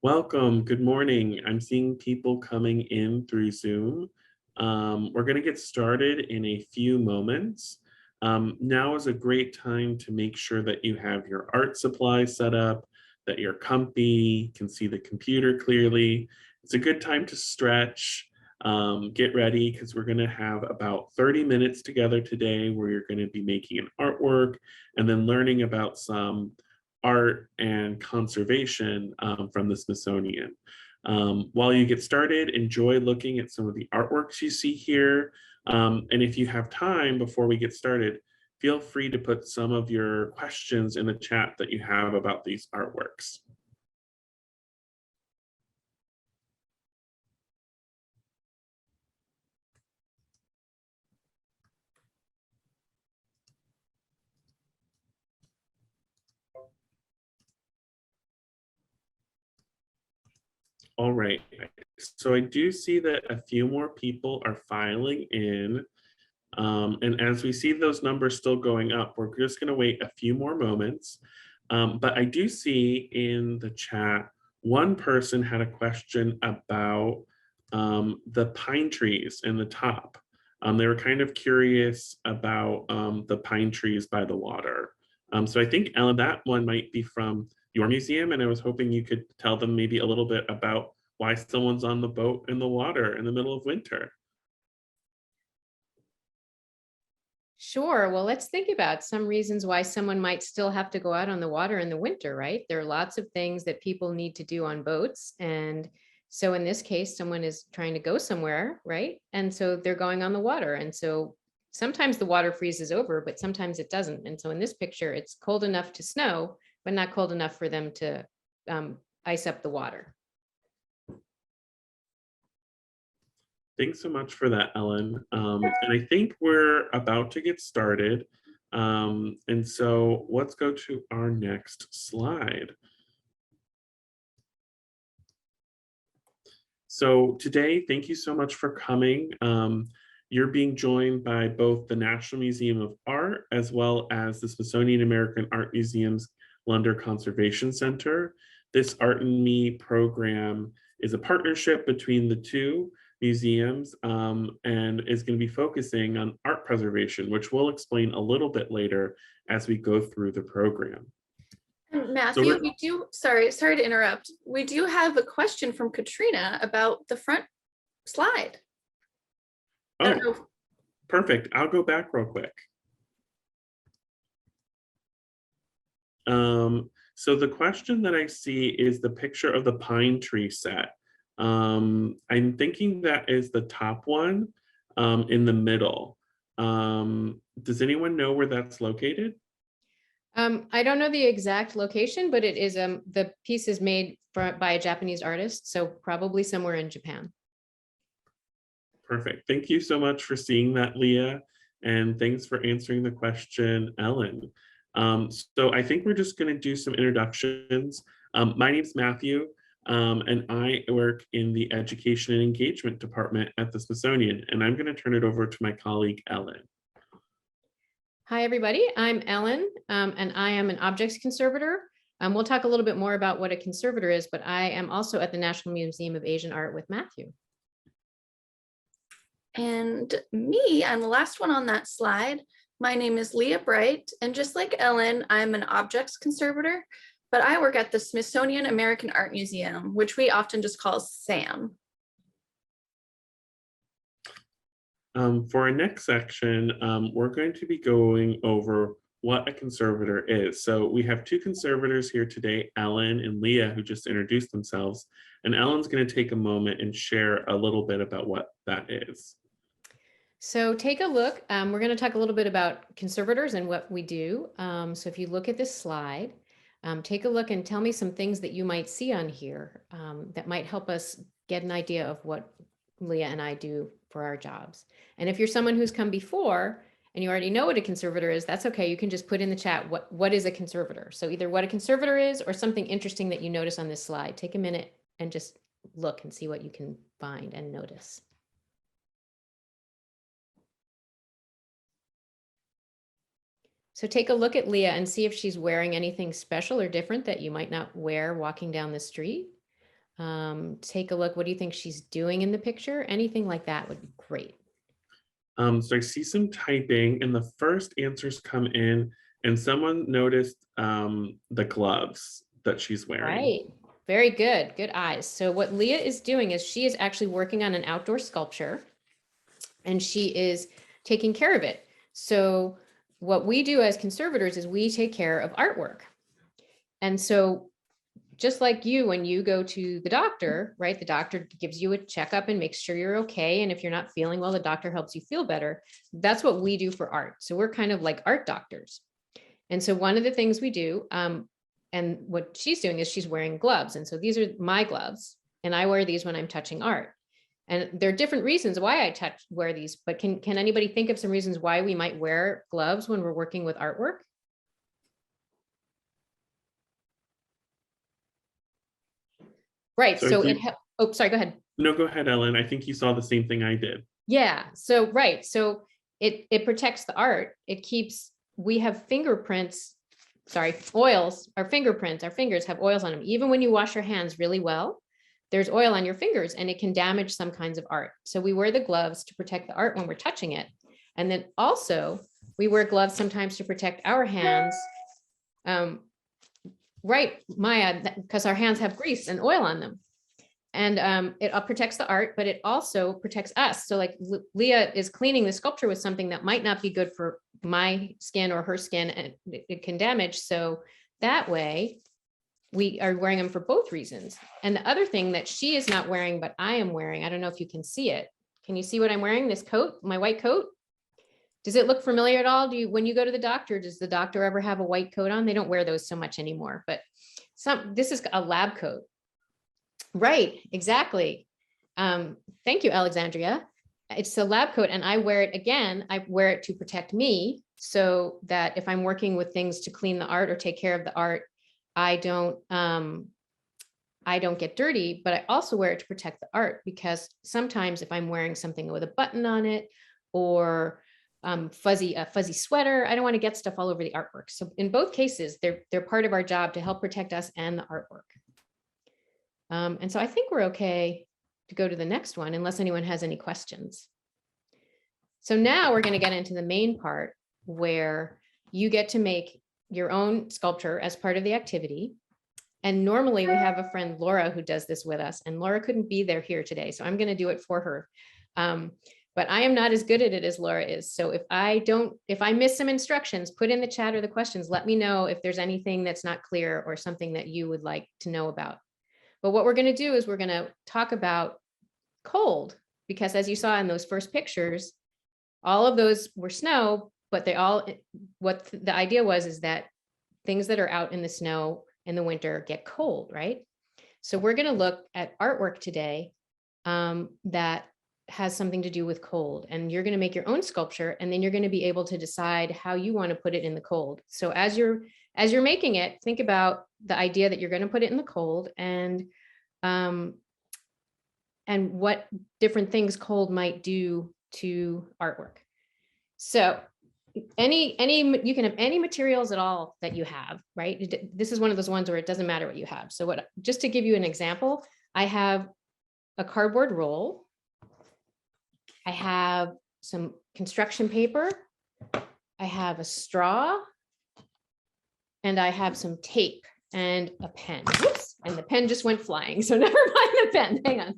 Welcome. Good morning. I'm seeing people coming in through Zoom. We're going to get started in a few moments. Now is a great time to make sure that you have your art supplies set up, that you're comfy, can see the computer clearly. It's a good time to stretch, get ready, because we're going to have about 30 minutes together today where you're going to be making an artwork and then learning about some art and conservation from the Smithsonian. While you get started, enjoy looking at some of the artworks you see here. And if you have time before we get started, feel free to put some of your questions in the chat that you have about these artworks. All right, so I do see that a few more people are filing in. And as we see those numbers still going up, we're just going to wait a few more moments. But I do see in the chat, one person had a question about the pine trees in the top. They were kind of curious about the pine trees by the water. So I think, Ellen, that one might be from your museum, and I was hoping you could tell them maybe a little bit about why someone's on the boat in the water in the middle of winter. Sure. Well, let's think about some reasons why someone might still have to go out on the water in the winter, right? There are lots of things that people need to do on boats. And so in this case, someone is trying to go somewhere, right? And so they're going on the water. And so sometimes the water freezes over, but sometimes it doesn't. And so in this picture, it's cold enough to snow, but not cold enough for them to ice up the water. Thanks so much for that, Ellen. And I think we're about to get started. And so let's go to our next slide. So today, thank you so much for coming. You're being joined by both the National Museum of Art as well as the Smithsonian American Art Museum's Lunder Conservation Center. This Art and Me program is a partnership between the two museums and is going to be focusing on art preservation, which we'll explain a little bit later as we go through the program. Matthew, we do, sorry to interrupt. We do have a question from Katrina about the front slide. Oh, perfect. I'll go back real quick. So the question that I see is the picture of the pine tree set. I'm thinking that is the top one in the middle. Does anyone know where that's located? I don't know the exact location, but it is the piece is made by a Japanese artist, so probably somewhere in Japan. Perfect. Thank you so much for seeing that, Leah, and thanks for answering the question, Ellen. So I think we're just going to do some introductions. My name is Matthew, and I work in the Education and Engagement Department at the Smithsonian, and I'm going to turn it over to my colleague, Ellen. Hi, everybody. I'm Ellen, and I am an objects conservator. We'll talk a little bit more about what a conservator is, but I am also at the National Museum of Asian Art with Matthew. And me, I'm the last one on that slide. My name is Leah Bright, and just like Ellen, I'm an objects conservator, but I work at the Smithsonian American Art Museum, which we often just call SAM. For our next section, we're going to be going over what a conservator is. So we have two conservators here today, Ellen and Leah, who just introduced themselves. And Ellen's going to take a moment and share a little bit about what that is. So take a look. We're going to talk a little bit about conservators and what we do. So if you look at this slide, take a look and tell me some things that you might see on here that might help us get an idea of what Leah and I do for our jobs. And if you're someone who's come before and you already know what a conservator is, that's okay. You can just put in the chat, what is a conservator? So either what a conservator is or something interesting that you notice on this slide. Take a minute and just look and see what you can find and notice. So take a look at Leah and see if she's wearing anything special or different that you might not wear walking down the street. Take a look. What do you think she's doing in the picture? Anything like that would be great. So I see some typing and the first answers come in and someone noticed the gloves that she's wearing. Right. Very good. Good eyes. So what Leah is doing is she is actually working on an outdoor sculpture and she is taking care of it. So what we do as conservators is we take care of artwork. And so just like you, when you go to the doctor, right, the doctor gives you a checkup and makes sure you're okay. And if you're not feeling well, the doctor helps you feel better. That's what we do for art. So we're kind of like art doctors. And so one of the things we do, and what she's doing is she's wearing gloves. And so these are my gloves, and I wear these when I'm touching art. And there are different reasons why I wear these, but can anybody think of some reasons why we might wear gloves when we're working with artwork? Right. So So oh, sorry, go ahead. No, go ahead, Ellen. I think you saw the same thing I did. Yeah. So, right. So it protects the art. It keeps, we have fingerprints, sorry, oils, our fingerprints, our fingers have oils on them. Even when you wash your hands really well, there's oil on your fingers and it can damage some kinds of art. So we wear the gloves to protect the art when we're touching it. And then also we wear gloves sometimes to protect our hands. Right, Maya, because our hands have grease and oil on them. And it protects the art, but it also protects us. So like Leah is cleaning the sculpture with something that might not be good for my skin or her skin, and it can damage. So that way we are wearing them for both reasons. And the other thing that she is not wearing, but I am wearing, I don't know if you can see it. Can you see what I'm wearing? This coat, my white coat? Does it look familiar at all? When you go to the doctor, does the doctor ever have a white coat on? They don't wear those so much anymore, but this is a lab coat. Right, exactly. Thank you, Alexandria. It's a lab coat and I wear it again. I wear it to protect me so that if I'm working with things to clean the art or take care of the art, I don't get dirty, but I also wear it to protect the art because sometimes if I'm wearing something with a button on it or a fuzzy sweater, I don't want to get stuff all over the artwork. So in both cases, they're part of our job to help protect us and the artwork. And so I think we're okay to go to the next one unless anyone has any questions. So now we're going to get into the main part where you get to make your own sculpture as part of the activity. And normally we have a friend, Laura, who does this with us, and Laura couldn't be there here today. So I'm going to do it for her. But I am not as good at it as Laura is. So if I miss some instructions, put in the chat or the questions, let me know if there's anything that's not clear or something that you would like to know about. But what we're going to do is we're going to talk about cold, because as you saw in those first pictures, all of those were snow, but what the idea was is that things that are out in the snow in the winter get cold, right? So we're going to look at artwork today that has something to do with cold, and you're going to make your own sculpture, and then you're going to be able to decide how you want to put it in the cold. So as you're making it, think about the idea that you're going to put it in the cold and what different things cold might do to artwork. So you can have any materials at all that you have, right? This is one of those ones where it doesn't matter what you have. So just to give you an example, I have a cardboard roll. I have some construction paper. I have a straw. And I have some tape and a pen. Whoops, and the pen just went flying. So never mind the pen, hang on.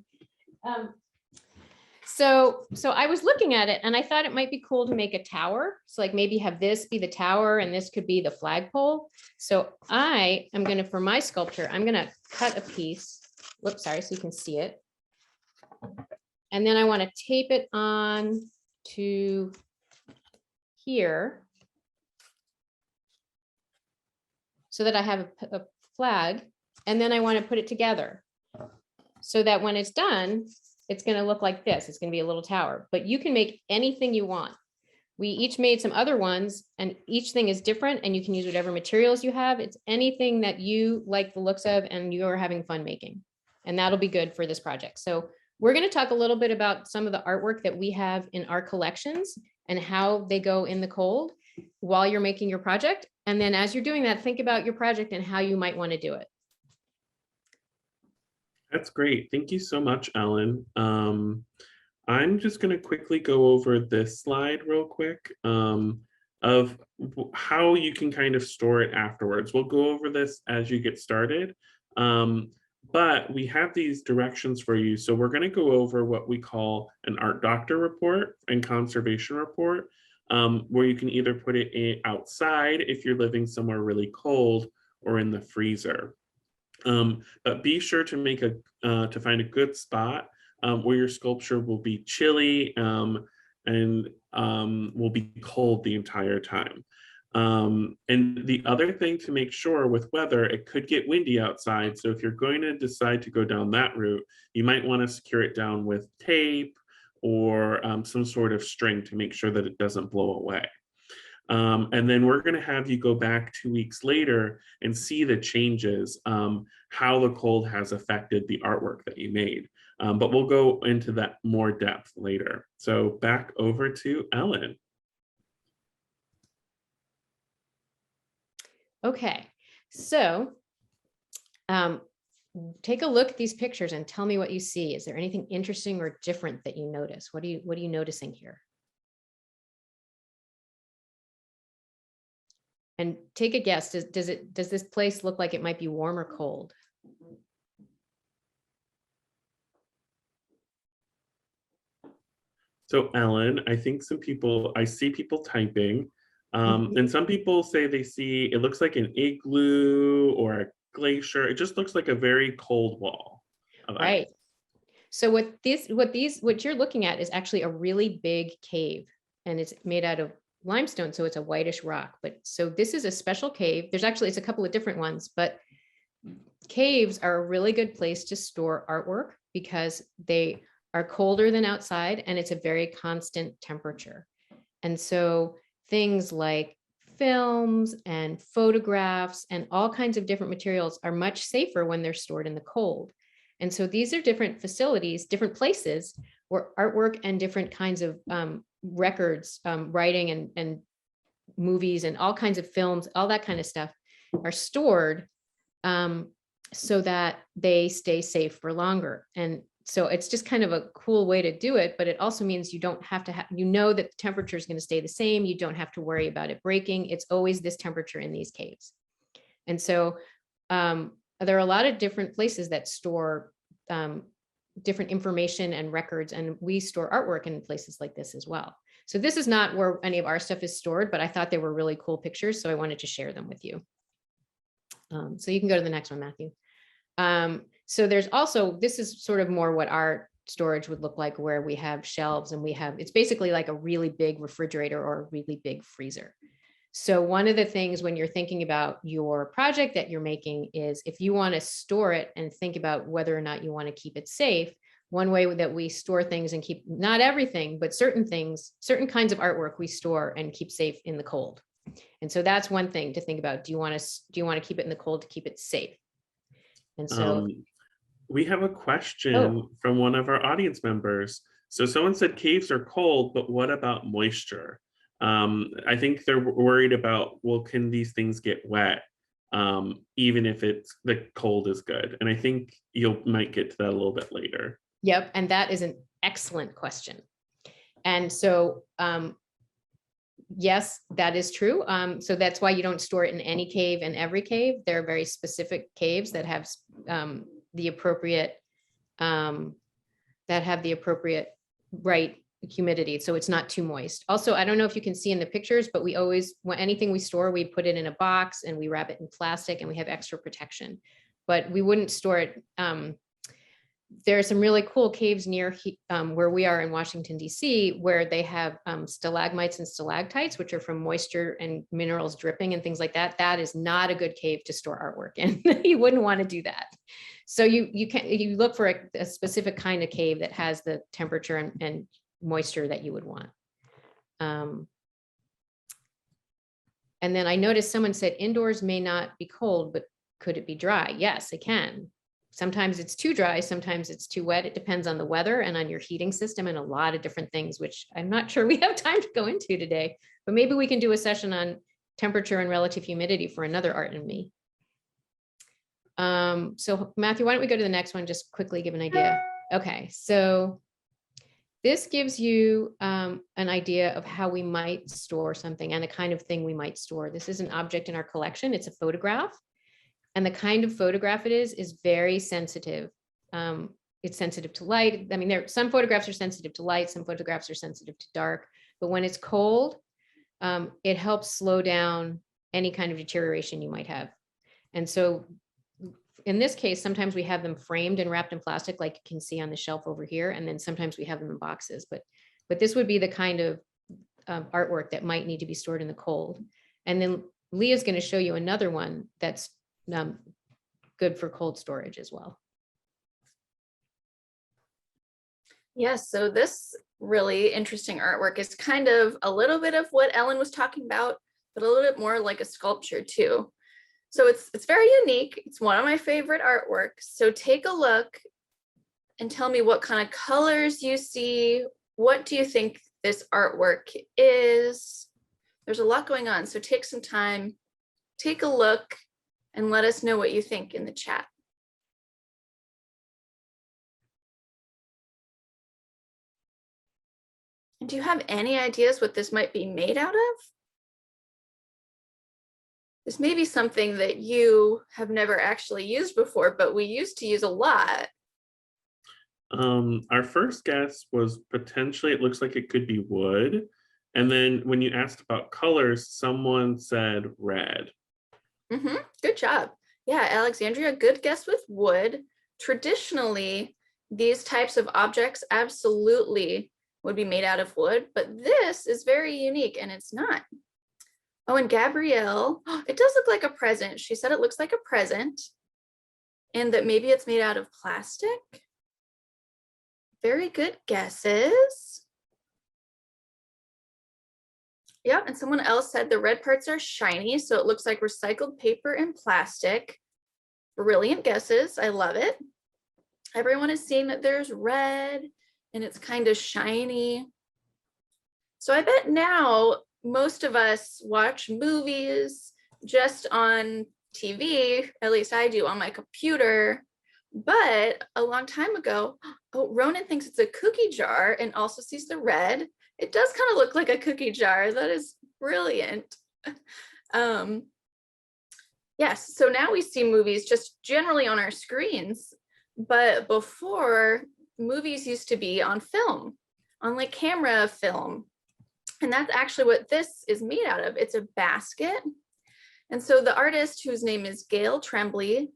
So I was looking at it and I thought it might be cool to make a tower. So like maybe have this be the tower and this could be the flagpole. So I am gonna, for my sculpture, I'm gonna cut a piece. Whoops, sorry, so you can see it. And then I wanna tape it on to here, so that I have a flag, and then I want to put it together so that when it's done, it's going to look like this. It's going to be a little tower, but you can make anything you want. We each made some other ones and each thing is different and you can use whatever materials you have. It's anything that you like the looks of and you're having fun making, and that'll be good for this project. So we're going to talk a little bit about some of the artwork that we have in our collections and how they go in the cold while you're making your project. And then as you're doing that, think about your project and how you might want to do it. That's great. Thank you so much, Ellen. I'm just going to quickly go over this slide real quick of how you can kind of store it afterwards. We'll go over this as you get started, but we have these directions for you. So we're going to go over what we call an art doctor report and conservation report, where you can either put it outside if you're living somewhere really cold or in the freezer. But be sure to to find a good spot where your sculpture will be chilly and will be cold the entire time. And the other thing to make sure with weather, it could get windy outside. So if you're going to decide to go down that route, you might want to secure it down with tape or some sort of string to make sure that it doesn't blow away. And then we're going to have you go back 2 weeks later and see the changes, how the cold has affected the artwork that you made. But we'll go into that more depth later. So back over to Ellen. Okay, so take a look at these pictures and tell me what you see. Is there anything interesting or different that you notice? What are you noticing here? And take a guess. Does this place look like it might be warm or cold? So Ellen, I think I see people typing, and some people say they see, it looks like an igloo or a glacier. It just looks like a very cold wall of ice. Right. So what you're looking at is actually a really big cave, and it's made out of limestone, so it's a whitish rock. But so this is a special cave. It's a couple of different ones, but caves are a really good place to store artwork because they are colder than outside and it's a very constant temperature. And so things like films and photographs and all kinds of different materials are much safer when they're stored in the cold. And so these are different facilities, different places where artwork and different kinds of records, writing and movies and all kinds of films, all that kind of stuff are stored so that they stay safe for longer. And so it's just kind of a cool way to do it, but it also means you don't have to that the temperature is going to stay the same. You don't have to worry about it breaking. It's always this temperature in these caves. And so there are a lot of different places that store different information and records, and we store artwork in places like this as well. So this is not where any of our stuff is stored, but I thought they were really cool pictures, so I wanted to share them with you. So you can go to the next one, Matthew. So there's also, this is sort of more what our storage would look like, where we have shelves and it's basically like a really big refrigerator or a really big freezer. So one of the things when you're thinking about your project that you're making is if you want to store it and think about whether or not you want to keep it safe, one way that we store things and keep, not everything, but certain things, certain kinds of artwork we store and keep safe in the cold. And so that's one thing to think about. Do you want to keep it in the cold to keep it safe? And so we have a question from one of our audience members. So someone said caves are cold, but what about moisture? I think they're worried about, well, can these things get wet even if the cold is good? And I think you might get to that a little bit later. Yep, and that is an excellent question. And so yes, that is true. So that's why you don't store it in any cave and every cave. There are very specific caves that have the appropriate right humidity, so it's not too moist. Also, I don't know if you can see in the pictures, but we always, anything we store, we put it in a box and we wrap it in plastic and we have extra protection, but we wouldn't store it. There are some really cool caves near where we are in Washington, D.C., where they have stalagmites and stalactites, which are from moisture and minerals dripping and things like that. That is not a good cave to store artwork in. You wouldn't want to do that. So you look for a specific kind of cave that has the temperature and moisture that you would want. And then I noticed someone said indoors may not be cold, but could it be dry? Yes, it can. Sometimes it's too dry, sometimes it's too wet. It depends on the weather and on your heating system and a lot of different things, which I'm not sure we have time to go into today, but maybe we can do a session on temperature and relative humidity for another Art and Me. So Matthew, why don't we go to the next one, just quickly give an idea. Okay, so this gives you an idea of how we might store something and the kind of thing we might store. This is an object in our collection. It's a photograph. And the kind of photograph it is very sensitive. It's sensitive to light. I mean, some photographs are sensitive to light, some photographs are sensitive to dark, but when it's cold, it helps slow down any kind of deterioration you might have. And so in this case, sometimes we have them framed and wrapped in plastic, like you can see on the shelf over here. And then sometimes we have them in boxes, but this would be the kind of artwork that might need to be stored in the cold. And then Leah's going to show you another one that's good for cold storage as well. Yes, so this really interesting artwork is kind of a little bit of what Ellen was talking about, but a little bit more like a sculpture too. So it's very unique. It's one of my favorite artworks. So take a look and tell me what kind of colors you see. What do you think this artwork is? There's a lot going on, so take some time, take a look, and let us know what you think in the chat. And do you have any ideas what this might be made out of? This may be something that you have never actually used before, but we used to use a lot. Our first guess was potentially, it looks like it could be wood. And then when you asked about colors, someone said red. Good job. Yeah, Alexandria, good guess with wood. Traditionally, these types of objects absolutely would be made out of wood, but this is very unique and it's not. Oh, and Gabrielle, it does look like a present. She said it looks like a present and that maybe it's made out of plastic. Very good guesses. Yeah, and someone else said the red parts are shiny, so it looks like recycled paper and plastic. Brilliant guesses. I love it. Everyone is seeing that there's red and it's kind of shiny. So I bet now most of us watch movies just on TV, at least I do on my computer. But a long time ago, oh, Ronan thinks it's a cookie jar and also sees the red. It does kind of look like a cookie jar. That is brilliant. Yes, so now we see movies just generally on our screens, but before, movies used to be on film, on like camera film. And that's actually what this is made out of. It's a basket. And so the artist, whose name is Gail Tremblay,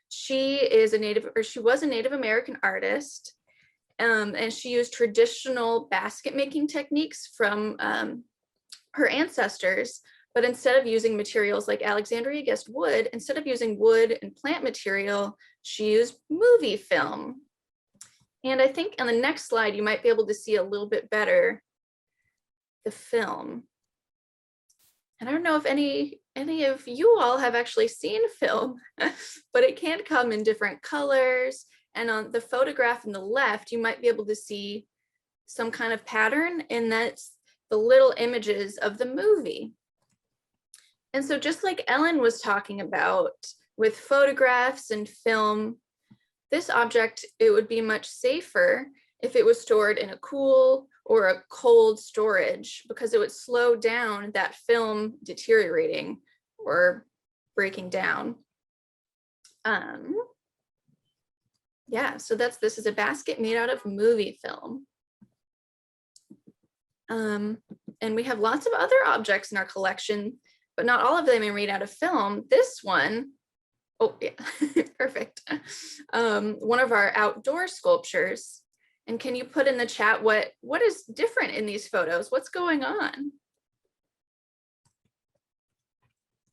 she was a Native American artist. And she used traditional basket making techniques from her ancestors, but instead of using materials like Alexandria guessed wood, instead of using wood and plant material, she used movie film. And I think on the next slide, you might be able to see a little bit better the film. And I don't know if any of you all have actually seen film, but it can come in different colors. And on the photograph on the left, you might be able to see some kind of pattern, and that's the little images of the movie. And so just like Ellen was talking about with photographs and film, this object, it would be much safer if it was stored in a cool or a cold storage, because it would slow down that film deteriorating or breaking down. Yeah, so this is a basket made out of movie film. And we have lots of other objects in our collection, but not all of them are made out of film. This one, oh yeah, perfect. One of our outdoor sculptures. And can you put in the chat what is different in these photos? What's going on?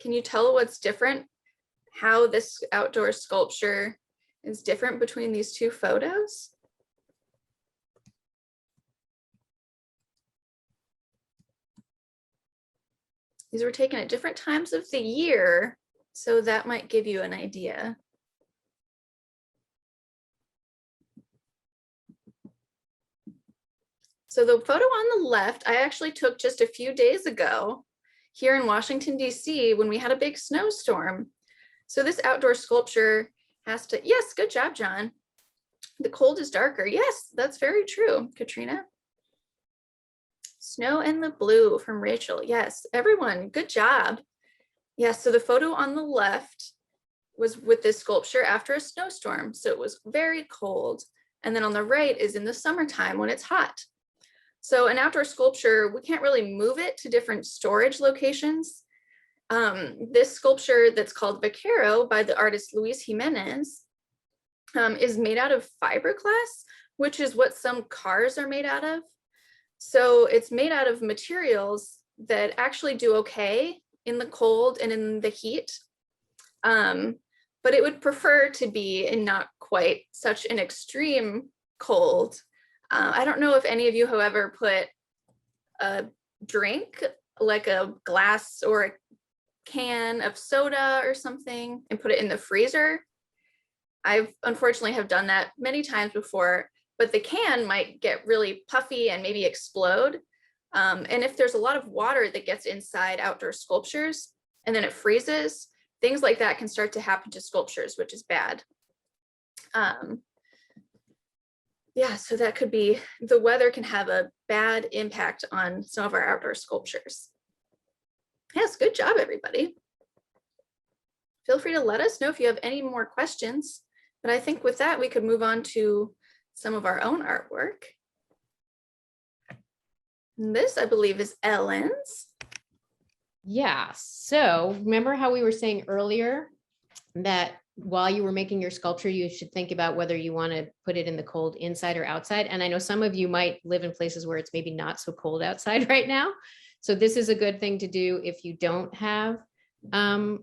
Can you tell what's different? How this outdoor sculpture is different between these two photos? These were taken at different times of the year, so that might give you an idea. So the photo on the left, I actually took just a few days ago here in Washington, D.C. when we had a big snowstorm. So this outdoor sculpture has to, yes, good job, John. The cold is darker. Yes, that's very true, Katrina. Snow and the Blue from Rachel. Yes, everyone, good job. Yes, so the photo on the left was with this sculpture after a snowstorm. So it was very cold. And then on the right is in the summertime when it's hot. So an outdoor sculpture, we can't really move it to different storage locations. This sculpture that's called Vaquero by the artist Luis Jimenez is made out of fiberglass, which is what some cars are made out of. So it's made out of materials that actually do okay in the cold and in the heat. But it would prefer to be in not quite such an extreme cold. I don't know if any of you have ever put a drink, like a glass or a can of soda or something, and put it in the freezer. I've unfortunately have done that many times before, but the can might get really puffy and maybe explode. And if there's a lot of water that gets inside outdoor sculptures and then it freezes, things like that can start to happen to sculptures, which is bad. Yeah, so that could be, the weather can have a bad impact on some of our outdoor sculptures. Yes, good job, everybody. Feel free to let us know if you have any more questions. But I think with that, we could move on to some of our own artwork. And this, I believe, is Ellen's. Yeah, so remember how we were saying earlier that while you were making your sculpture, you should think about whether you want to put it in the cold inside or outside. And I know some of you might live in places where it's maybe not so cold outside right now. So this is a good thing to do if you don't have a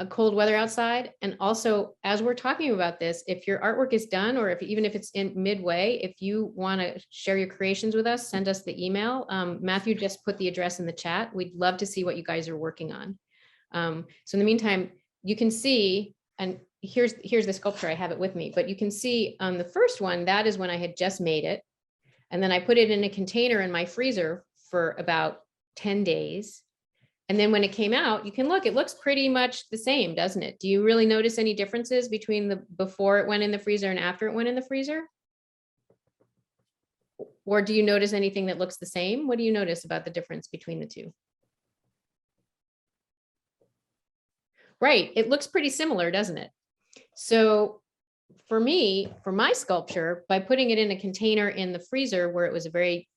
cold weather outside. And also, as we're talking about this, if your artwork is done, or even if it's in midway, if you want to share your creations with us, send us the email. Matthew just put the address in the chat. We'd love to see what you guys are working on. So in the meantime, you can see, and here's the sculpture, I have it with me, but you can see on the first one, that is when I had just made it. And then I put it in a container in my freezer for about 10 days. And then when it came out, you can look, it looks pretty much the same, doesn't it? Do you really notice any differences between the before it went in the freezer and after it went in the freezer? Or do you notice anything that looks the same? What do you notice about the difference between the two? Right, it looks pretty similar, doesn't it? So for me, for my sculpture, by putting it in a container in the freezer where it was a very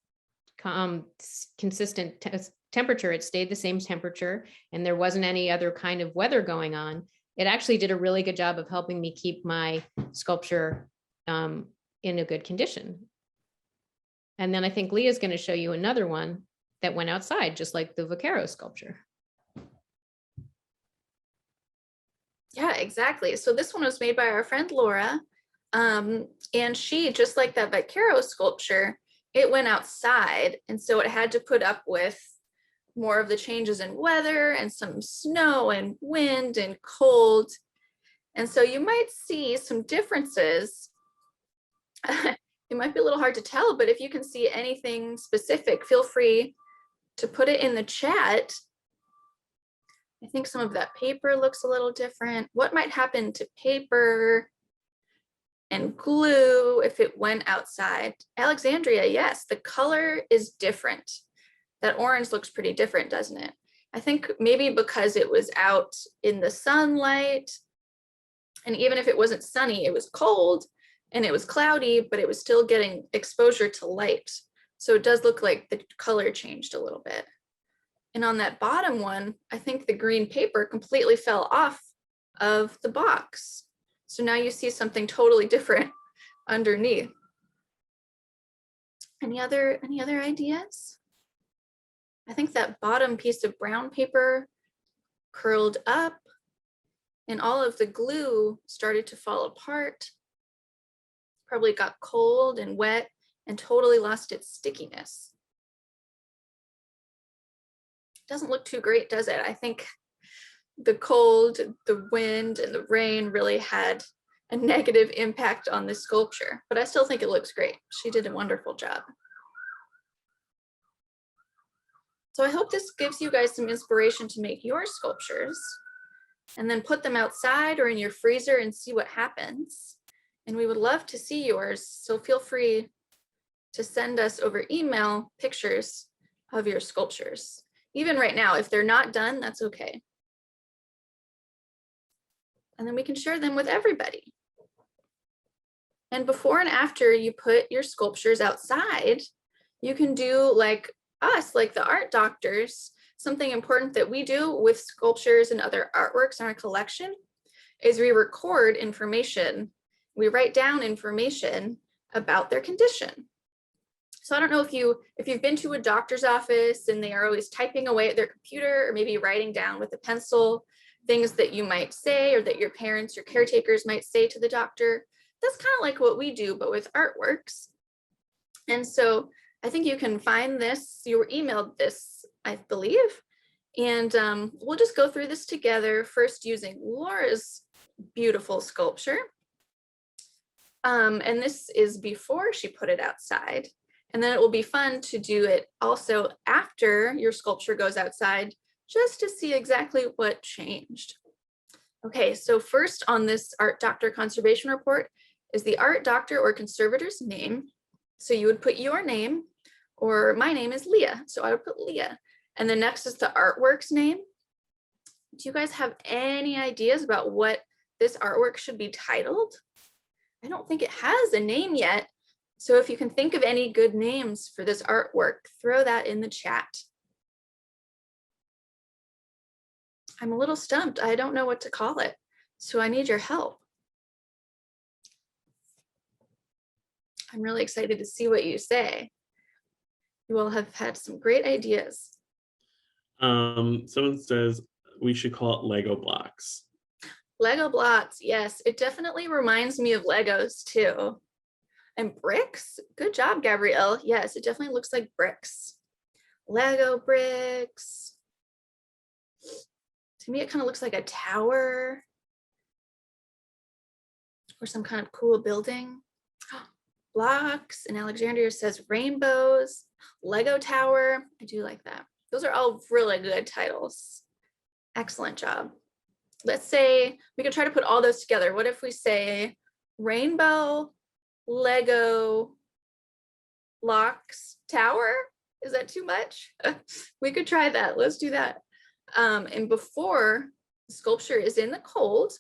consistent temperature, it stayed the same temperature, and there wasn't any other kind of weather going on, it actually did a really good job of helping me keep my sculpture in a good condition. And then I think Leah's going to show you another one that went outside, just like the Vaquero sculpture. Yeah, exactly. So this one was made by our friend Laura. And she, just like that Vaquero sculpture, it went outside. And so it had to put up with more of the changes in weather and some snow and wind and cold. And so you might see some differences. It might be a little hard to tell, but if you can see anything specific, feel free to put it in the chat. I think some of that paper looks a little different. What might happen to paper and glue if it went outside? Alexandria, yes, the color is different. That orange looks pretty different, doesn't it? I think maybe because it was out in the sunlight, and even if it wasn't sunny, it was cold and it was cloudy, but it was still getting exposure to light. So it does look like the color changed a little bit. And on that bottom one, I think the green paper completely fell off of the box. So now you see something totally different underneath. Any other ideas? I think that bottom piece of brown paper curled up and all of the glue started to fall apart. Probably got cold and wet and totally lost its stickiness. Doesn't look too great, does it? I think the cold, the wind, and the rain really had a negative impact on this sculpture, but I still think it looks great. She did a wonderful job. So I hope this gives you guys some inspiration to make your sculptures. and then put them outside or in your freezer and see what happens. And we would love to see yours. So feel free to send us over email pictures of your sculptures. Even right now, if they're not done, that's okay. And then we can share them with everybody. And before and after you put your sculptures outside, you can do like us, like the art doctors. Something important that we do with sculptures and other artworks in our collection is we record information. We write down information about their condition. So I don't know if you've been to a doctor's office and they are always typing away at their computer or maybe writing down with a pencil things that you might say or that your parents or caretakers might say to the doctor. That's kind of like what we do, but with artworks. And so I think you can find this, you were emailed this, I believe, and we'll just go through this together, first using Laura's beautiful sculpture. And this is before she put it outside. And then it will be fun to do it also after your sculpture goes outside, just to see exactly what changed. Okay, so first on this art doctor conservation report is the art doctor or conservator's name. So you would put your name, or my name is Leah, so I would put Leah. And then next is the artwork's name. Do you guys have any ideas about what this artwork should be titled? I don't think it has a name yet. So if you can think of any good names for this artwork, throw that in the chat. I'm a little stumped. I don't know what to call it, so I need your help. I'm really excited to see what you say. You all have had some great ideas. Someone says we should call it Lego blocks. Lego blocks, yes, it definitely reminds me of Legos too. And bricks, good job, Gabrielle. Yes, it definitely looks like bricks. Lego bricks. To me, it kind of looks like a tower or some kind of cool building. Blocks, and Alexandria says rainbows. Lego tower, I do like that. Those are all really good titles. Excellent job. Let's say we could try to put all those together. What if we say rainbow, Lego, blocks, tower? Is that too much? We could try that. Let's do that. And before the sculpture is in the cold,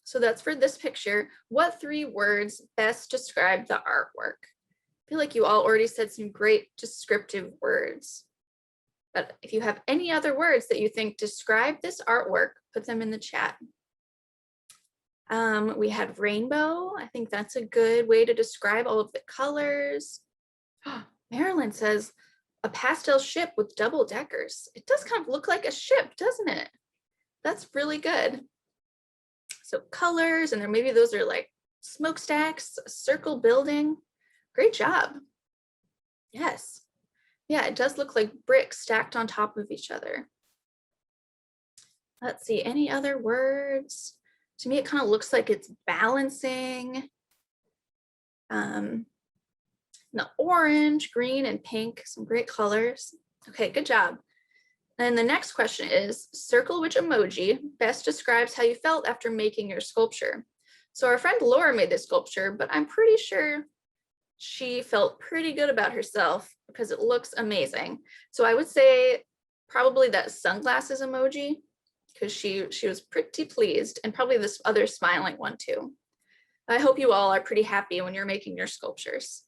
so that's for this picture, what 3 words best describe the artwork? I feel like you all already said some great descriptive words. But if you have any other words that you think describe this artwork, put them in the chat. We had rainbow. I think that's a good way to describe all of the colors. Marilyn says a pastel ship with double deckers. It does kind of look like a ship, doesn't it? That's really good. So colors, and then maybe those are like smokestacks, a circle building. Great job. Yes. Yeah, it does look like bricks stacked on top of each other. Let's see, any other words? To me, it kind of looks like it's balancing. The orange, green, and pink, some great colors. Okay, good job. And the next question is, circle which emoji best describes how you felt after making your sculpture. So our friend Laura made this sculpture, but I'm pretty sure she felt pretty good about herself because it looks amazing. So I would say probably that sunglasses emoji, because she was pretty pleased, and probably this other smiling one too. I hope you all are pretty happy when you're making your sculptures.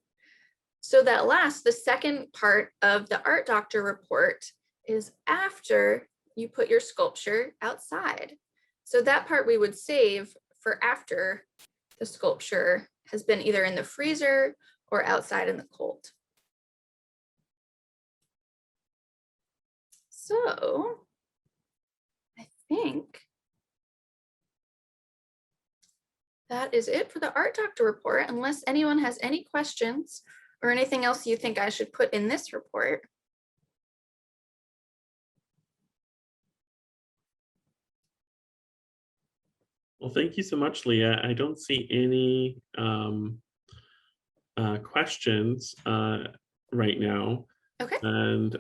So that the second part of the art doctor report is after you put your sculpture outside. So that part we would save for after the sculpture has been either in the freezer or outside in the cold. So I think that is it for the art doctor report, unless anyone has any questions or anything else you think I should put in this report. Well, thank you so much, Leah. I don't see any questions right now. Okay. And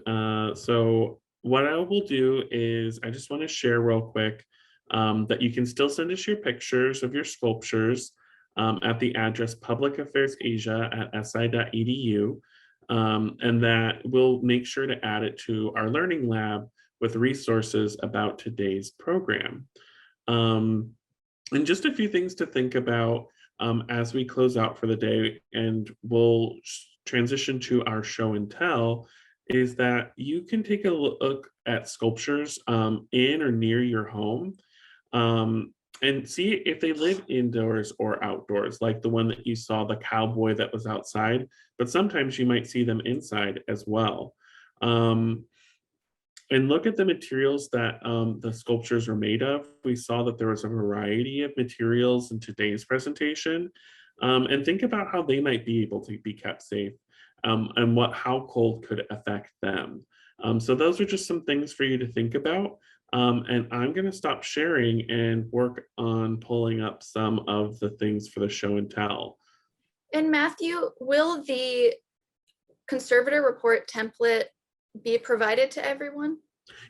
so what I will do is I just want to share real quick that you can still send us your pictures of your sculptures at the address publicaffairs.asia@si.edu. And that we'll make sure to add it to our learning lab with resources about today's program. And just a few things to think about as we close out for the day, and we'll transition to our show and tell, is that you can take a look at sculptures in or near your home and see if they live indoors or outdoors, like the one that you saw, the cowboy that was outside, but sometimes you might see them inside as well. And look at the materials that the sculptures are made of. We saw that there was a variety of materials in today's presentation. And think about how they might be able to be kept safe and how cold could affect them. So those are just some things for you to think about. And I'm going to stop sharing and work on pulling up some of the things for the show and tell. And Matthew, will the conservator report template be provided to everyone?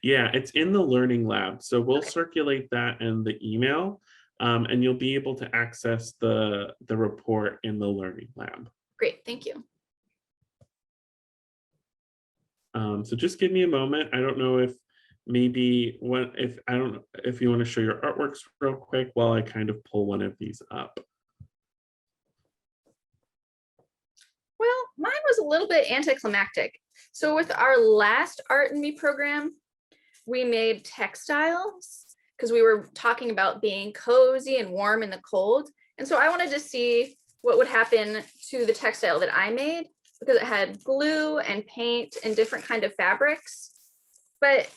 Yeah, it's in the learning lab. So we'll Okay. circulate that in the email and you'll be able to access the report in the learning lab. Great, thank you. So just give me a moment. I don't know if maybe I don't know if you want to show your artworks real quick while I kind of pull one of these up. Well, mine was a little bit anticlimactic. So with our last Art and Me program, we made textiles because we were talking about being cozy and warm in the cold. And so I wanted to see what would happen to the textile that I made, because it had glue and paint and different kind of fabrics.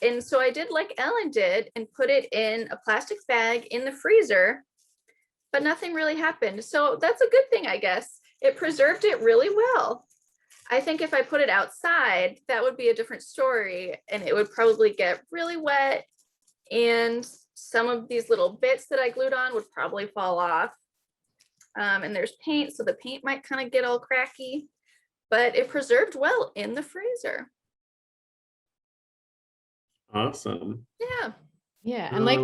And so I did like Ellen did and put it in a plastic bag in the freezer, but nothing really happened. So that's a good thing, I guess. It preserved it really well. I think if I put it outside, that would be a different story, and it would probably get really wet, and some of these little bits that I glued on would probably fall off. And there's paint, so the paint might kind of get all cracky, but it preserved well in the freezer. Awesome. Yeah. Yeah, and like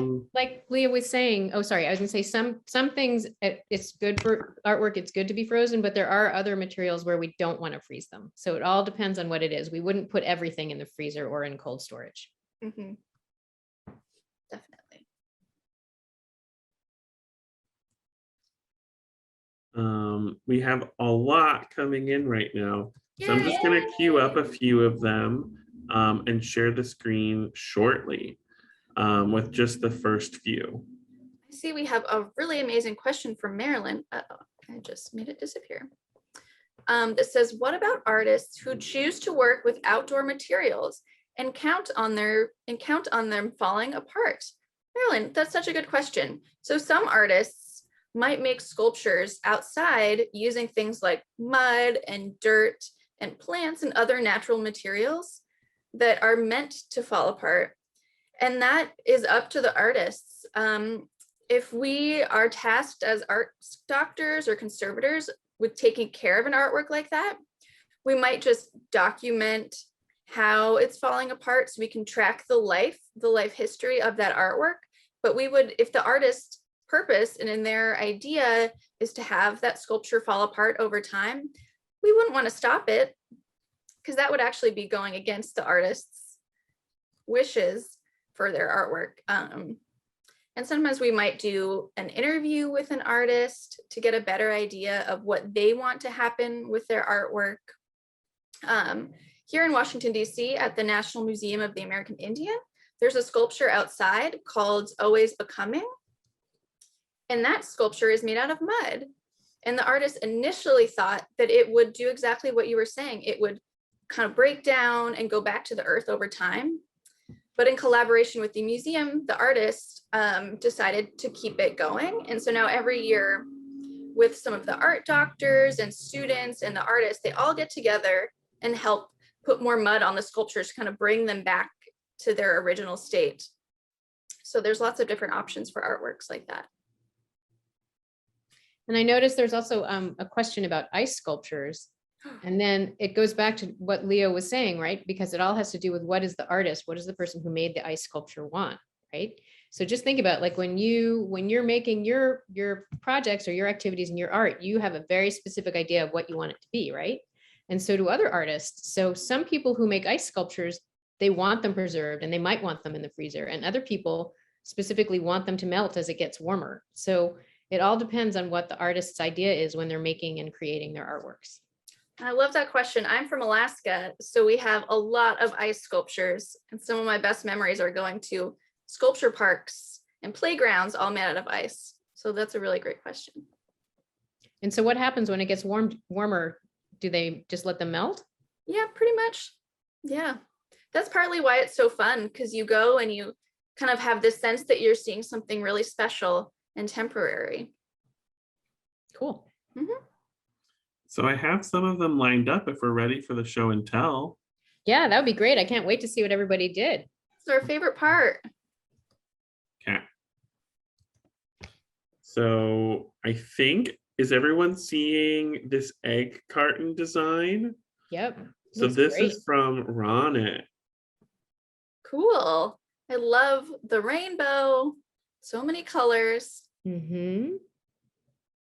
Leah was saying, oh, sorry, I was gonna say some things, it's good for artwork, it's good to be frozen, but there are other materials where we don't want to freeze them. So it all depends on what it is. We wouldn't put everything in the freezer or in cold storage. Mm-hmm. Definitely. We have a lot coming in right now. So I'm just going to queue up a few of them and share the screen shortly with just the first few. I see we have a really amazing question from Marilyn. Uh-oh, I just made it disappear. That says, what about artists who choose to work with outdoor materials and count on them falling apart? Marilyn, that's such a good question. So some artists might make sculptures outside using things like mud and dirt and plants and other natural materials that are meant to fall apart. And that is up to the artists. If we are tasked as art doctors or conservators with taking care of an artwork like that, we might just document how it's falling apart so we can track the life history of that artwork. But we would, if the artist's purpose and in their idea is to have that sculpture fall apart over time, we wouldn't want to stop it, because that would actually be going against the artist's wishes for their artwork. And sometimes we might do an interview with an artist to get a better idea of what they want to happen with their artwork. Here in Washington, D.C., at the National Museum of the American Indian, there's a sculpture outside called Always Becoming. And that sculpture is made out of mud. And the artist initially thought that it would do exactly what you were saying. It would kind of break down and go back to the earth over time. But in collaboration with the museum, the artist decided to keep it going. And so now every year with some of the art doctors and students and the artists, they all get together and help put more mud on the sculptures to kind of bring them back to their original state. So there's lots of different options for artworks like that. And I noticed there's also a question about ice sculptures. And then it goes back to what Leo was saying, right? Because it all has to do with what is the artist, what does the person who made the ice sculpture want, right? So just think about like when you're making your projects or your activities and your art, you have a very specific idea of what you want it to be, right? And so do other artists. So some people who make ice sculptures, they want them preserved and they might want them in the freezer, and other people specifically want them to melt as it gets warmer. So it all depends on what the artist's idea is when they're making and creating their artworks. I love that question. I'm from Alaska, so we have a lot of ice sculptures, and some of my best memories are going to sculpture parks and playgrounds all made out of ice. So that's a really great question. And so what happens when it gets warmer? Do they just let them melt? Yeah, pretty much. Yeah. That's partly why it's so fun, because you go and you kind of have this sense that you're seeing something really special and temporary. Cool. Mm-hmm. So I have some of them lined up if we're ready for the show and tell. Yeah, that would be great. I can't wait to see what everybody did. It's our favorite part. Okay. So I think, is everyone seeing this egg carton design? Yep. So Looks this great. is from Ronit. Cool. I love the rainbow. So many colors. Mm-hmm.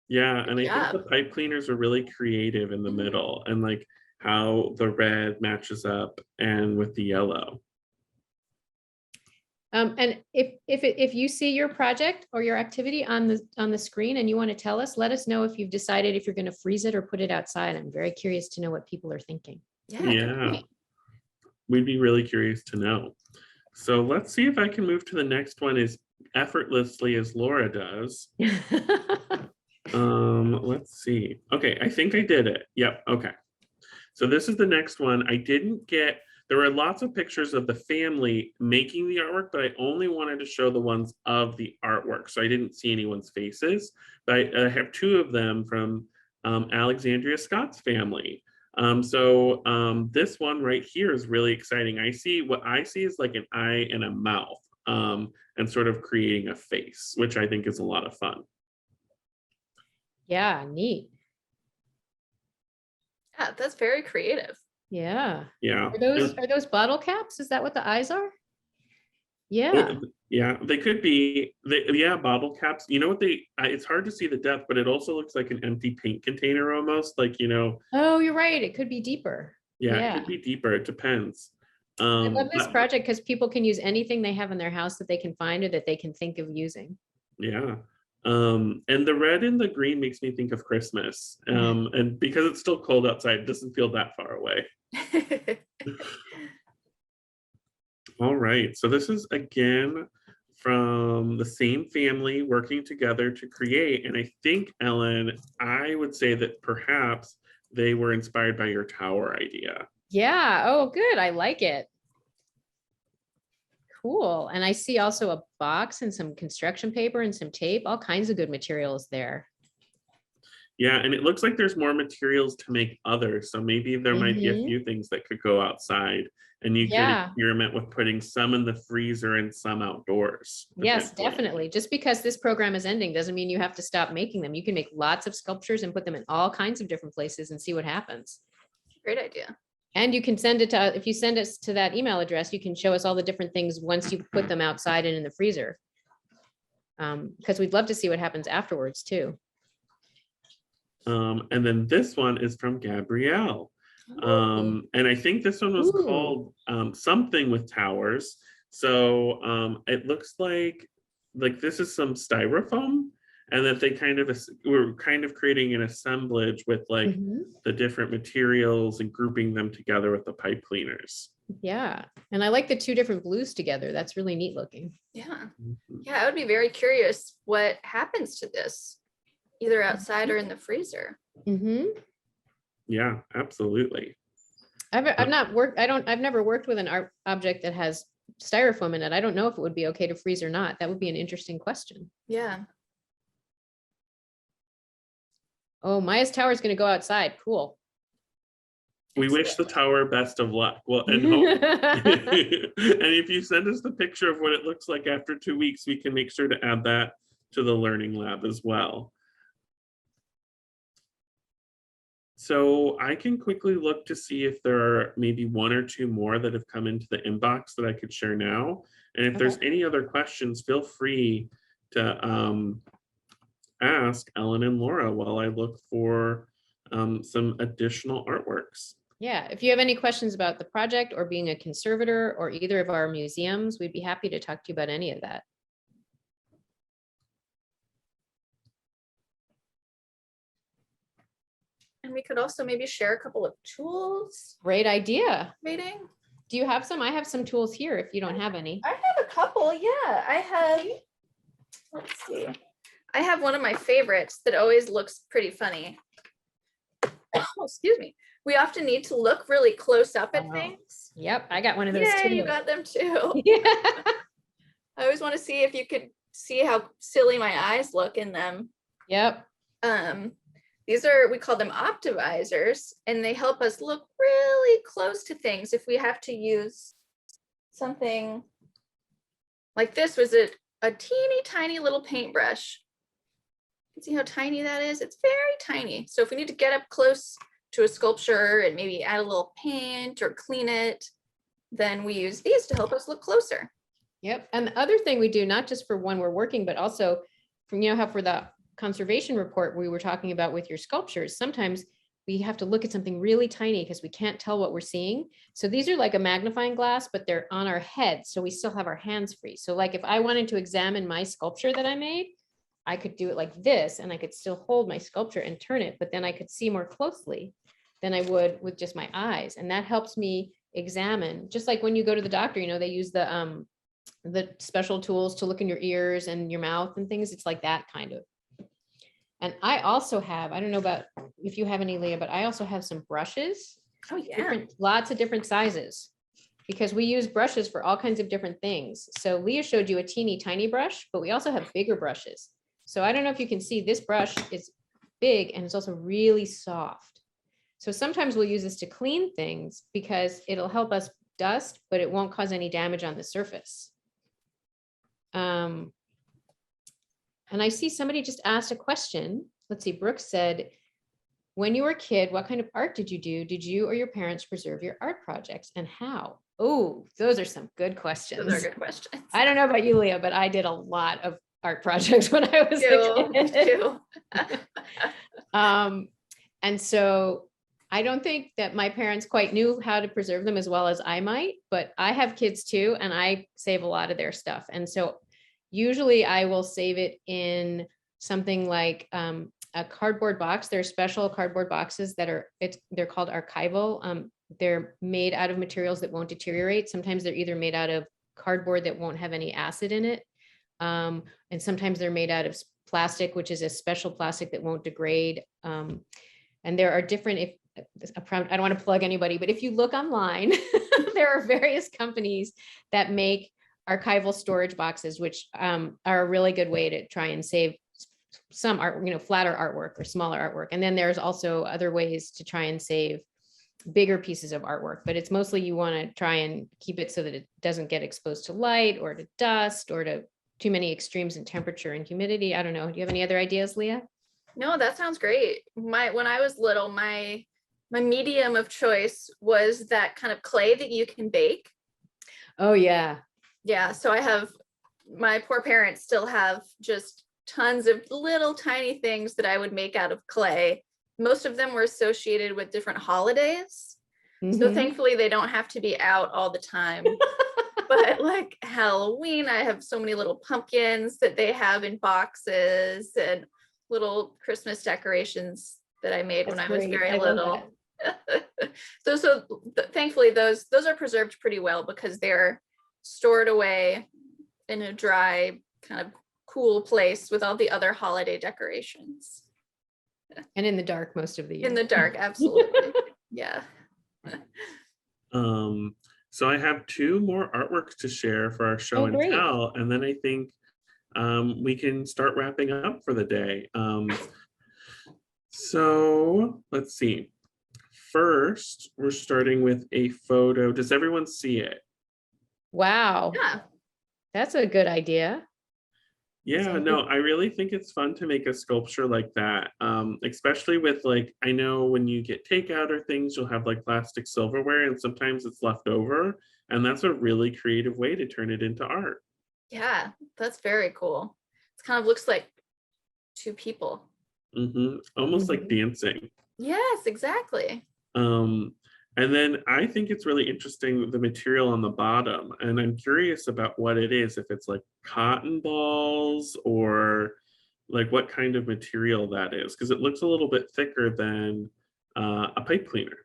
Yeah, and I think job. the pipe cleaners are really creative in the middle, and like how the red matches up and with the yellow. And if you see your project or your activity on the screen and you want to tell us, let us know if you've decided if you're going to freeze it or put it outside. I'm very curious to know what people are thinking. Yeah. We'd be really curious to know. So let's see if I can move to the next one as effortlessly as Laura does. Let's see. Okay, I think I did it. Yep, okay. So this is the next one. There were lots of pictures of the family making the artwork, but I only wanted to show the ones of the artwork. So I didn't see anyone's faces, but I have two of them from Alexandria Scott's family. This one right here is really exciting. What I see is like an eye and a mouth, and sort of creating a face, which I think is a lot of fun. Yeah, neat. Yeah, that's very creative. Yeah. Yeah. Are those bottle caps? Is that what the eyes are? Yeah. Yeah, they could be. Yeah, bottle caps. You know what it's hard to see the depth, but it also looks like an empty paint container almost, like, Oh, you're right. It could be deeper. Yeah, Yeah. it could be deeper. It depends. I love this project because people can use anything they have in their house that they can find or that they can think of using. Yeah. And the red and the green makes me think of Christmas. And because it's still cold outside, it doesn't feel that far away. All right. So this is again from the same family working together to create. And I think, Ellen, I would say that perhaps they were inspired by your tower idea. Yeah. Oh, good. I like it. Cool. And I see also a box and some construction paper and some tape, all kinds of good materials there. Yeah, and it looks like there's more materials to make others. So maybe there might be a few things that could go outside, and you could experiment with putting some in the freezer and some outdoors. Yes, definitely. Just because this program is ending doesn't mean you have to stop making them. You can make lots of sculptures and put them in all kinds of different places and see what happens. Great idea. And you can send it to, if you send us to that email address, you can show us all the different things once you put them outside and in the freezer. Because we'd love to see what happens afterwards too. And then this one is from Gabrielle. And I think this one was called something with towers. So it looks like this is some styrofoam, and that they were kind of creating an assemblage with like the different materials and grouping them together with the pipe cleaners. Yeah. And I like the two different blues together. That's really neat looking. Yeah. Yeah, I would be very curious what happens to this, either outside or in the freezer. Yeah, absolutely. I've never worked with an art object that has styrofoam in it. I don't know if it would be okay to freeze or not. That would be an interesting question. Yeah. Oh, Maya's tower is going to go outside. Cool. We wish the tower best of luck. Well, and if you send us the picture of what it looks like after 2 weeks, we can make sure to add that to the learning lab as well. So I can quickly look to see if there are maybe one or two more that have come into the inbox that I could share now. And if Okay. there's any other questions, feel free to ask Ellen and Laura while I look for some additional artworks. Yeah, if you have any questions about the project or being a conservator or either of our museums, we'd be happy to talk to you about any of that. And we could also maybe share a couple of tools. Great idea. Meeting. Do you have some? I have some tools here if you don't have any. I have a couple. Yeah, I have. Let's see. I have one of my favorites that always looks pretty funny. Oh, excuse me. We often need to look really close up at things. Yep, I got one of those Yeah, too. you got them too. Yeah. I always want to see if you could see how silly my eyes look in them. Yep. These are, we call them optimizers, and they help us look really close to things if we have to use something like this. Was it a teeny tiny little paintbrush? You can see how tiny that is. It's very tiny. So if we need to get up close to a sculpture and maybe add a little paint or clean it, then we use these to help us look closer. Yep. And the other thing we do, not just for when we're working, but also from, how for the conservation report we were talking about with your sculptures, sometimes we have to look at something really tiny because we can't tell what we're seeing. So these are like a magnifying glass, but they're on our head. So we still have our hands free. So like if I wanted to examine my sculpture that I made, I could do it like this and I could still hold my sculpture and turn it, but then I could see more closely than I would with just my eyes. And that helps me examine, just like when you go to the doctor, they use the special tools to look in your ears and your mouth and things. It's like that kind of. And I also have, I don't know about if you have any, Leah, but I also have some brushes. Oh yeah. Lots of different sizes, because we use brushes for all kinds of different things. So Leah showed you a teeny tiny brush, but we also have bigger brushes. So I don't know if you can see, this brush is big and it's also really soft. So sometimes we'll use this to clean things because it'll help us dust, but it won't cause any damage on the surface. And I see somebody just asked a question. Let's see, Brooke said, when you were a kid, what kind of art did you do? Did you or your parents preserve your art projects, and how? Oh, those are some good questions. Those are good questions. I don't know about you, Leah, but I did a lot of art projects when I was a kid. And so I don't think that my parents quite knew how to preserve them as well as I might, but I have kids too, and I save a lot of their stuff. And so usually I will save it in something like a cardboard box. There are special cardboard boxes that they're called archival. They're made out of materials that won't deteriorate. Sometimes they're either made out of cardboard that won't have any acid in it. And sometimes they're made out of plastic, which is a special plastic that won't degrade. And there are different, I don't want to plug anybody, but if you look online, there are various companies that make archival storage boxes, which are a really good way to try and save some art, flatter artwork or smaller artwork. And then there's also other ways to try and save bigger pieces of artwork, but it's mostly you want to try and keep it so that it doesn't get exposed to light or to dust or to too many extremes in temperature and humidity. I don't know. Do you have any other ideas, Leah? No, that sounds great. When I was little, my medium of choice was that kind of clay that you can bake. Oh yeah. Yeah, so my poor parents still have just tons of little tiny things that I would make out of clay. Most of them were associated with different holidays. Mm-hmm. So thankfully they don't have to be out all the time. But like Halloween, I have so many little pumpkins that they have in boxes and little Christmas decorations that I made when I was very little. So thankfully those are preserved pretty well because they're stored away in a dry, kind of cool place with all the other holiday decorations. And in the dark most of the year. In the dark, absolutely. Yeah. So I have two more artworks to share for our show and tell, and then I think we can start wrapping up for the day. So let's see. First, we're starting with a photo. Does everyone see it? Wow. Yeah. That's a good idea. Yeah, So no, I really think it's fun to make a sculpture like that, especially with like, I know when you get takeout or things, you'll have like plastic silverware and sometimes it's left over. And that's a really creative way to turn it into art. Yeah, that's very cool. It kind of looks like two people. Almost like mhm. dancing. Yes, exactly. Um, and then I think it's really interesting the material on the bottom, and I'm curious about what it is, if it's like cotton balls or like what kind of material that is, because it looks a little bit thicker than a pipe cleaner.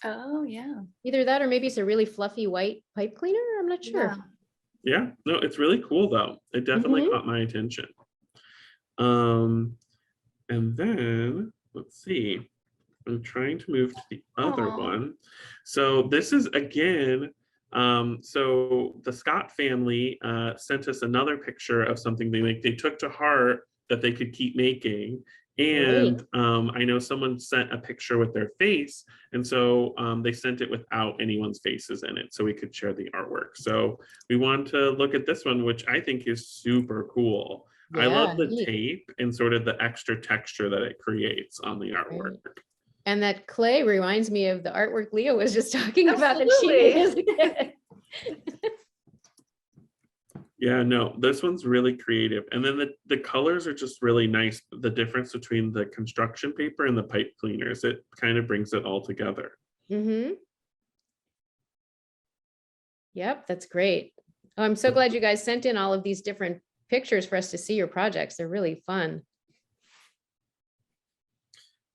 Oh, yeah. Either that or maybe it's a really fluffy white pipe cleaner. I'm not Yeah. sure. Yeah, no, it's really cool though. It definitely Mhm. caught my attention. Um, and then let's see. I'm trying to move to the other Oh, one. So this is again, so the Scott family sent us another picture of something they took to heart that they could keep making. Great. And I know someone sent a picture with their face, and so they sent it without anyone's faces in it, so we could share the artwork. So we want to look at this one, which I think is super cool. I Yeah, love the neat. tape and sort of the extra texture that it creates on the artwork. Right. And that clay reminds me of the artwork Leah was just talking about that she made absolutely. as a kid. Yeah, no, this one's really creative. And then the colors are just really nice. The difference between the construction paper and the pipe cleaners, it kind of brings it all together. Mm-hmm. Yep, that's great. Oh, I'm so glad you guys sent in all of these different pictures for us to see your projects. They're really fun.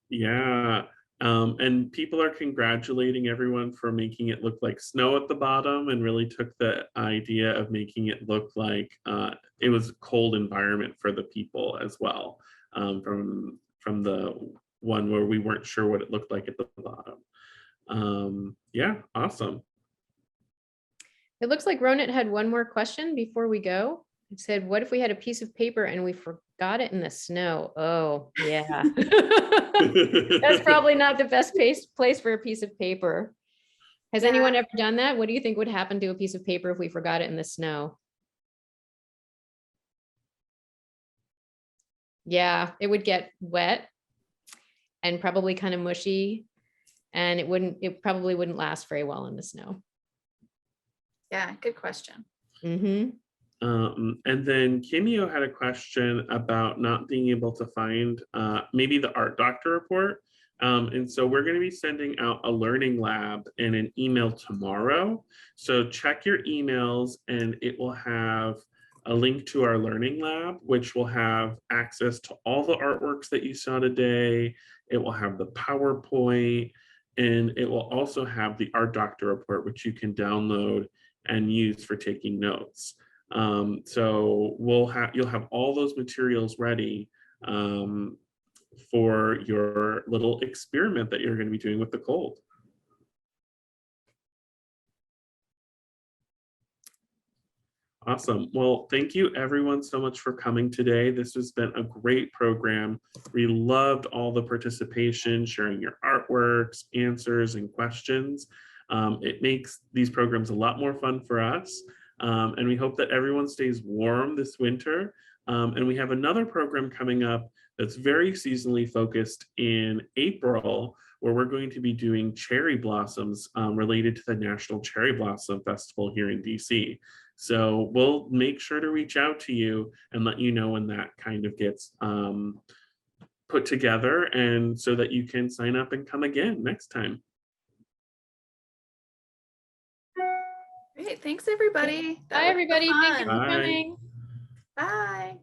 Yeah. And people are congratulating everyone for making it look like snow at the bottom and really took the idea of making it look like it was a cold environment for the people as well, from the one where we weren't sure what it looked like at the bottom. Yeah, awesome. It looks like Ronit had one more question before we go. It said, what if we had a piece of paper and we forgot it in the snow? Oh, yeah. That's probably not the best place for a piece of paper. Has Yeah. anyone ever done that? What do you think would happen to a piece of paper if we forgot it in the snow? Yeah, it would get wet and probably kind of mushy, and it probably wouldn't last very well in the snow. Yeah, good question. Mm-hmm. And then Kimio had a question about not being able to find maybe the art doctor report. And so we're going to be sending out a learning lab in an email tomorrow. So check your emails and it will have a link to our learning lab, which will have access to all the artworks that you saw today. It will have the PowerPoint, and it will also have the art doctor report, which you can download and use for taking notes. So you'll have all those materials ready for your little experiment that you're going to be doing with the cold. Awesome. Well, thank you everyone so much for coming today. This has been a great program. We loved all the participation, sharing your artworks, answers, and questions. It makes these programs a lot more fun for us. And we hope that everyone stays warm this winter. And we have another program coming up that's very seasonally focused in April, where we're going to be doing cherry blossoms related to the National Cherry Blossom Festival here in DC. So we'll make sure to reach out to you and let you know when that kind of gets put together, and so that you can sign up and come again next time. Great. Thanks, everybody. That Bye, was so everybody. Thank you for fun. Bye. coming. Bye.